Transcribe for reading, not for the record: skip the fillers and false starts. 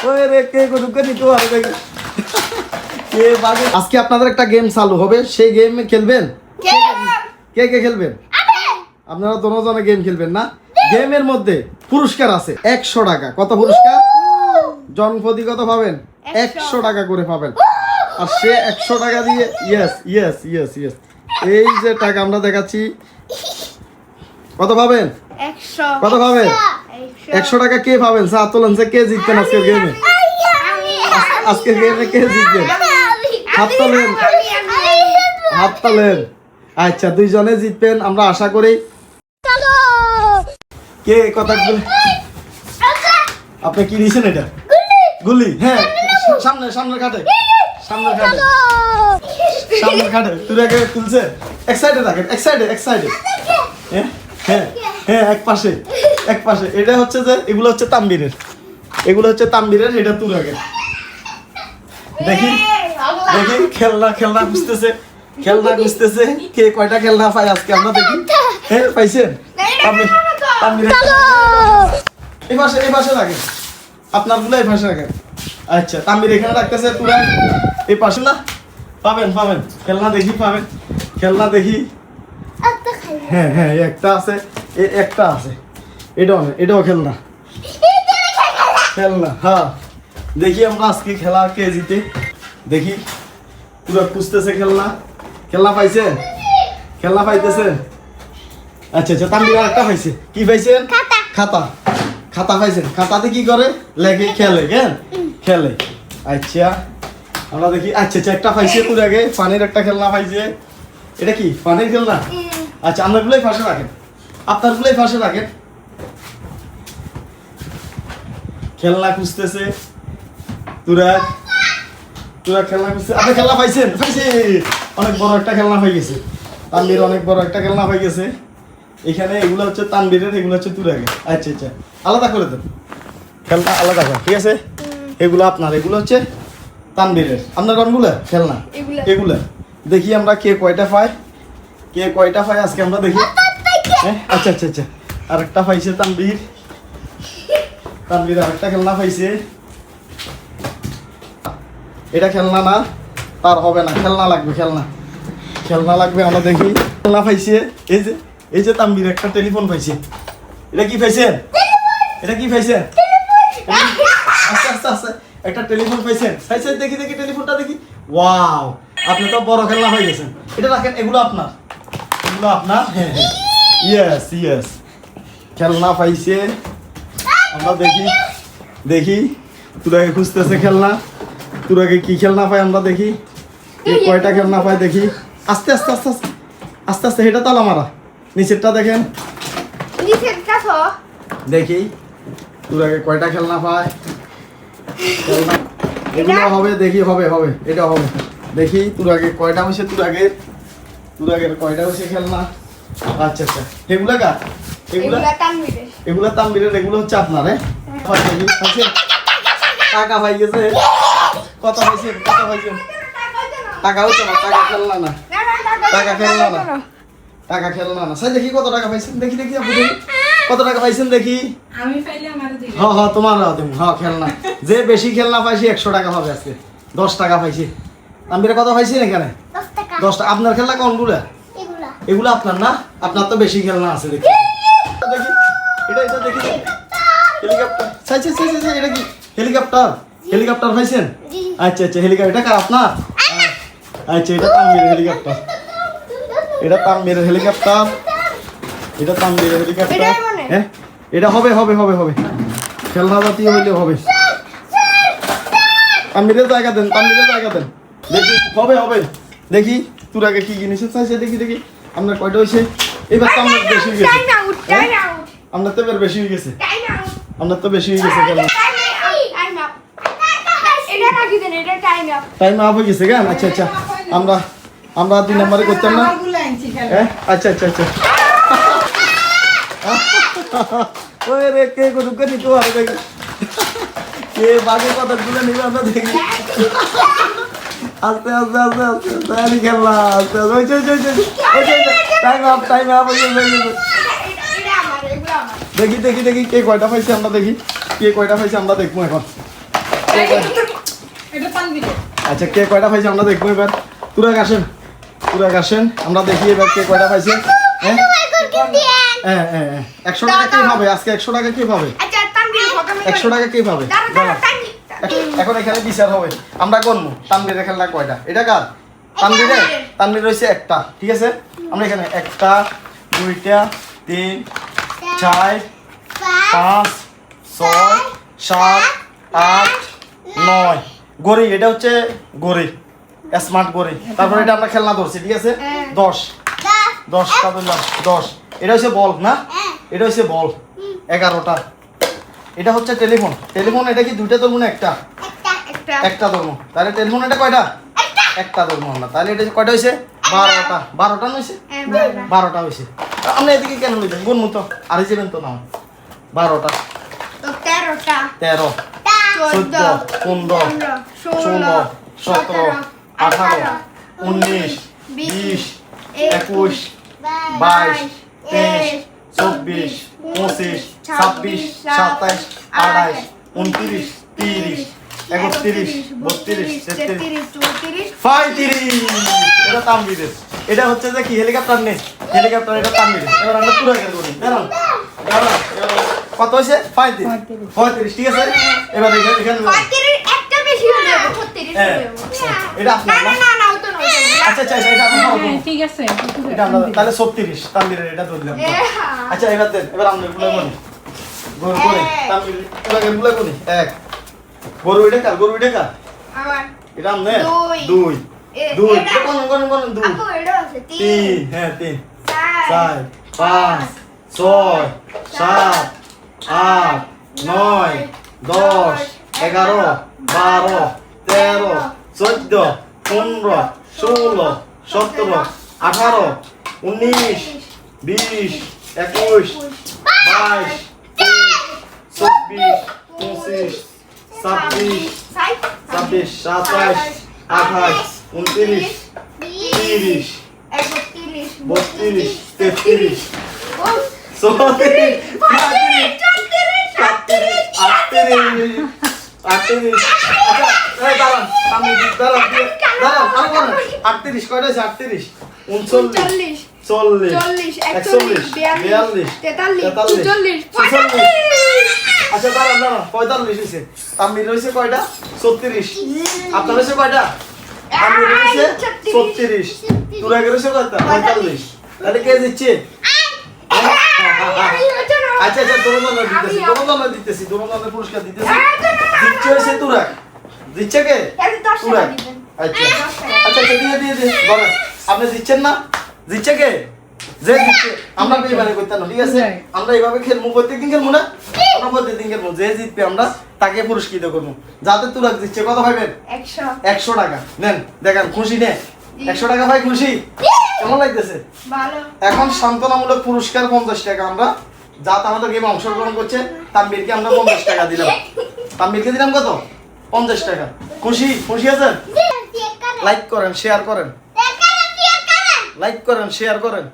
ওই রে কে ঢুকে নিতে পারবে কে বাগে। আজকে আপনাদের একটা গেম চালু হবে, সেই গেমে খেলবেন। কে কে খেলবেন? আপনারা দুজনে গেম খেলবেন না? গেমের মধ্যে পুরস্কার আছে 100 টাকা। কত পুরস্কার? জনপ্রতি কত পাবেন? 100 টাকা করে পাবেন। আর সে 100 টাকা দিয়ে ইয়েস ইয়েস ইয়েস ইয়েস এই যে টাকা আমরা দেখাচ্ছি, কত পাবেন? 100। কত পাবেন? 100 টাকা কে পাবেন? চা তোলেন যে কে জিতবেন আজকের গেমে। আজকের গেমে কে জিতবেন? হাত তোলেন, হাত তোলেন। আচ্ছা, দুইজনে জিতবেন আমরা আশা করি। কে কথা বলে? আপনি কি নিয়েছেন এটা? গুলি। হ্যাঁ, সামনে সামনের কাটে, সামনের কাটে, সামনের কাটে। তুই আগে তুলছে। এক সাইডে রাখেন, এক সাইডে, এক সাইডে। হ্যাঁ হ্যাঁ হ্যাঁ, এক পাশে, এক পাশে। এটা হচ্ছে যে এগুলো হচ্ছে তাম্বিরের, এগুলো হচ্ছে তাম্বিরের। এটা তুই আগে দেখি, দেখি খেলনা, খেলনা খুঁজতেছে, খেলনা খুঁজতেছে। কে কয়টা খেলনা পাই আজকে আমরা দেখি। হ্যাঁ, পাইছেন? এই পাশে, এই পাশে রাখেন, আপনার গুলো এই পাশে রাখেন। আচ্ছা, তাম্বির এখানে রাখতেছে, তুরা এই পাশে। না পাবেন, পাবেন খেলনা দেখি, পাবেন খেলনা দেখি। হ্যাঁ হ্যাঁ, একটা আছে, একটা আছে। এটাও, এটাও খেলনা, খেলনা। হ্যাঁ, দেখি আমরা আজকে খেলা কে জিতে। দেখি পুরো খুঁজতেছে খেলনা। খেলনা পাইছেন? খেলনা পাইতেছেন? আচ্ছা আচ্ছা, তাম্বির একটা পাইছে। কি পাইছেন? খাতা। খাতা পাইছেন? খাতাতে কি করে? লেগে খেলে। কেন খেলে? আচ্ছা, আমরা দেখি। আচ্ছা আচ্ছা, একটা পাইছে পুরো আগে, পানির একটা খেলনা পাইছে। এটা কি পানির খেলনা? আচ্ছা, আপনারগুলোই পাশে রাখেন, আপনারগুলোই পাশে রাখেন। খেলনা খুঁজতেছে তুরা, তুরা খেলনা খুঁজছে। আপনি খেলনা পাইছেন? পাইছে, অনেক বড় একটা খেলনা পাই গেছে। তানবীর অনেক বড় একটা খেলনা পাই গেছে। এখানে এগুলো হচ্ছে তানবীরের, এগুলো হচ্ছে তুরাগে। আচ্ছা আচ্ছা, আলাদা করে দেন, খেলনা আলাদা করে। ঠিক আছে, এগুলো আপনার, এগুলো হচ্ছে তানবীরের। আপনার কোনগুলো খেলনা? এগুলা। দেখি আমরা কে কয়টা পাই, কে কয়টা পাই আজকে আমরা দেখি। হ্যাঁ, আচ্ছা আচ্ছা আচ্ছা, আরেকটা পাইছে তানবীর। তানবীর আরেকটা খেলনা পাইছে। এটা খেলনা না, তার হবে না, খেলনা লাগবে, খেলনা, খেলনা লাগবে। আমরা দেখি খেলনা পাইছে। এই যে, এই যে তানবীর একটা টেলিফোন পাইছে। এটা কি পাইছেন? এটা কি পাইছেন? আস্তে আস্তে আস্তে, একটা টেলিফোন পাইছেন। সাইড সাইড দেখি, দেখি টেলিফোনটা দেখি। ওয়াও, আপনি তো বড় খেলনা হয়ে গেছেন। এটা রাখেন, এগুলো আপনার, এগুলো আপনার। হ্যাঁ হ্যাঁ, ইয়েস ইয়েস, খেলনা পাইছে। আমরা দেখি, দেখি তুরাকে খুঁজতেছে খেলনা। তুরাকে কি খেলনা পাই আমরা দেখি, কয়টা খেলনা পাই দেখি। আস্তে আস্তে আস্তে আস্তে আস্তে আস্তে, এটা তালা মারা। নিচেরটা দেখেন, দেখি তুরাকে কয়টা খেলনা পায়। খেলনা এগুলো হবে, দেখি হবে, হবে, এটা হবে। দেখি তুরাকে কয়টা হয়েছে, তুরাগের, তুরাগের কয়টা হয়েছে খেলনা। আচ্ছা আচ্ছা, এগুলা কার? এগুলা এগুলা তানবীরের, এগুলো হচ্ছে আপনার। হ্যাঁ, টাকা পাই গেছে। কত পাইছেন? কত পাইছেন? টাকা হইতো না, টাকা খেলনা না, টাকা খেলনা না, টাকা খেলনা না। সাই দেখি কত টাকা পাইছেন, দেখি দেখি আপু দেখি কত টাকা পাইছেন দেখি। আমি পাইলে আমারে দিবেন। হ্যাঁ হ্যাঁ, তোমার তুমি। হ্যাঁ, খেলনা যে বেশি খেলনা পাইছি 100 টাকা হবে আজকে। 10 টাকা পাইছি। তানবীরে কত পাইছেন এখানে? 10 টাকা। আপনার খেলনা কোনগুলো? এগুলো আপনার না, আপনার তো বেশি খেলনা আছে। দেখি দেখি, এটা এটা দেখি, হেলিকপ্টার। সাই সাই সাই সাই, এটা কি হেলিকপ্টার? হেলিকপ্টার পাইছেন? আচ্ছা আচ্ছা, হেলিকপ্টার। এটা কার? আপনার? আচ্ছা, এটা তানবীরের হেলিকপ্টার, এটা তানবীরের হেলিকপ্টার, এটা তানবীরের হেলিকপ্টার। হ্যাঁ, এটা হবে হবে হবে হবে, খেলনা জাতীয় হইলে হবে। তানবীরের জায়গা দেন, তানবীরের জায়গা দেন। দেখি হবে হবে, দেখি তোর আগে কি জিনিস চাইছে। দেখি দেখি আপনার কয়টা হয়েছে। এবার তো আপনার বেশি হয়ে গেছে, আপনার তো এবার বেশি হয়ে গেছে, আপনার তো বেশি হয়ে গেছে খেলনা। টাইম আপ হয়ে গেছে কেন? আচ্ছা আচ্ছা, আমরা আমরা 2 নম্বরে করতাম না। হ্যাঁ, আচ্ছা আচ্ছা আচ্ছা। ওই রে কে ঢুকে নিতে পারে দেখি, কে বাকি কতগুলো নিবে আমরা দেখি। আস্তে আস্তে আস্তে আস্তে তাহলে খেলনা। আস্তে আস্তে, টাইম আপ, টাইম আপ হয়ে গেছে। দেখি দেখি দেখি কে কয়টা পাইছে আমরা দেখি। কে কয়টা পাইছে আমরা দেখবো এখন কে কয়- এটা তানবীরের। আচ্ছা কে কয়টা পাইছে আমরা দেখবো এবার তুরাগ আসেন আমরা দেখি এবার কে কয়টা পাইছে হ্যাঁ হ্যাঁ হ্যাঁ হ্যাঁ 100 টাকা কে পাবে আজকে 100 টাকা কে পাবে আচ্ছা তানবীর হবে 100 টাকা কে পাবে দাঁড়াও। এখন এখানে বিচার হবে আমরা করবো তানবীরের খেলনা কয়টা এটা কার তানবীর রয়েছে একটা ঠিক আছে আমরা এখানে একটা দুইটা তিন চার 5 6 7 8 9 গড়ি এটা হচ্ছে গড়ি স্মার্ট গড়ি তারপরে এটা আমরা খেলনা ধরছি ঠিক আছে 10 10টা ধরলাম 10 এটা হচ্ছে বল না এটা হচ্ছে বল 11টা এটা হচ্ছে টেলিফোন এটা কি দুইটা ধরবো না একটা ধরবো তাহলে টেলিফোন এটা কয়টা একটা ধরবো আমরা তাহলে এটা কয়টা হয়েছে 12টা হয়েছে 12টা হয়েছে আমরা এদিকে কেন লইবেন গুণ মতো আর যাবেন তো না 12টা 13 14 15 16 17 18 19 20 21 22 23 24 25 26 27 28 29 30 31 32 33 35 এটা তানবীরের এটা হচ্ছে যে কি হেলিকপ্টার হেলিকপ্টার এটা তানবীরের এবার আমরা পুরো গেল করি দাঁড়ান কত হয়েছে 35 ঠিক আছে এবার এখানে হ্যাঁ, এটা আপনার না আচ্ছা এটা আপনার হ্যাঁ, ঠিক আছে। এটা আমরা তাহলে 36 তানবীরের এটা ধরলাম আচ্ছা এবার আমরা এগুলো করি গরু করে তানবীর এগুলো করি এক গরু এটা কার এটা আমনে দুই কোন দুই তিন হ্যাঁ তিন 4 5 6 7 8 9 10 11 12 13 14 15 16 17 18 19 20 21 22 24 25 26 27 28 29 30 32 33 আপনার হয়েছে কয়টা তানবীর হয়েছে 36 তুরাগের হয়েছে কয়টা 45 তাহলে কে দিচ্ছে আচ্ছা দোনোজনের পুরস্কার দিতেছি দিচ্ছে হয়েছে তুরাগ দিচ্ছে কে তুরাগ আচ্ছা দিয়ে বলেন আপনি দিচ্ছেন না দিচ্ছে কে যে দিচ্ছে আমরা এইভাবে করতে না ঠিক আছে আমরা এইভাবে খেলবো প্রত্যেকদিন খেলবো না আমরা প্রত্যেকদিন খেলবো যে জিতবে আমরা তাকে পুরস্কৃত করবো যাতে তুরাগ দিচ্ছে কত পাইবেন 100 টাকা নেন দেখেন খুশি নে 100 টাকা ভাই খুশি কেমন লাগতেছে এখন সান্ত্বনামূলক পুরস্কার 50 টাকা আমরা যাতে আমাদের গেমে অংশগ্রহণ করছে তানবীরকে আমরা 50 টাকা দিলাম তানবীরকে দিলাম কত 50 টাকা খুশি আছেন লাইক করেন শেয়ার করেন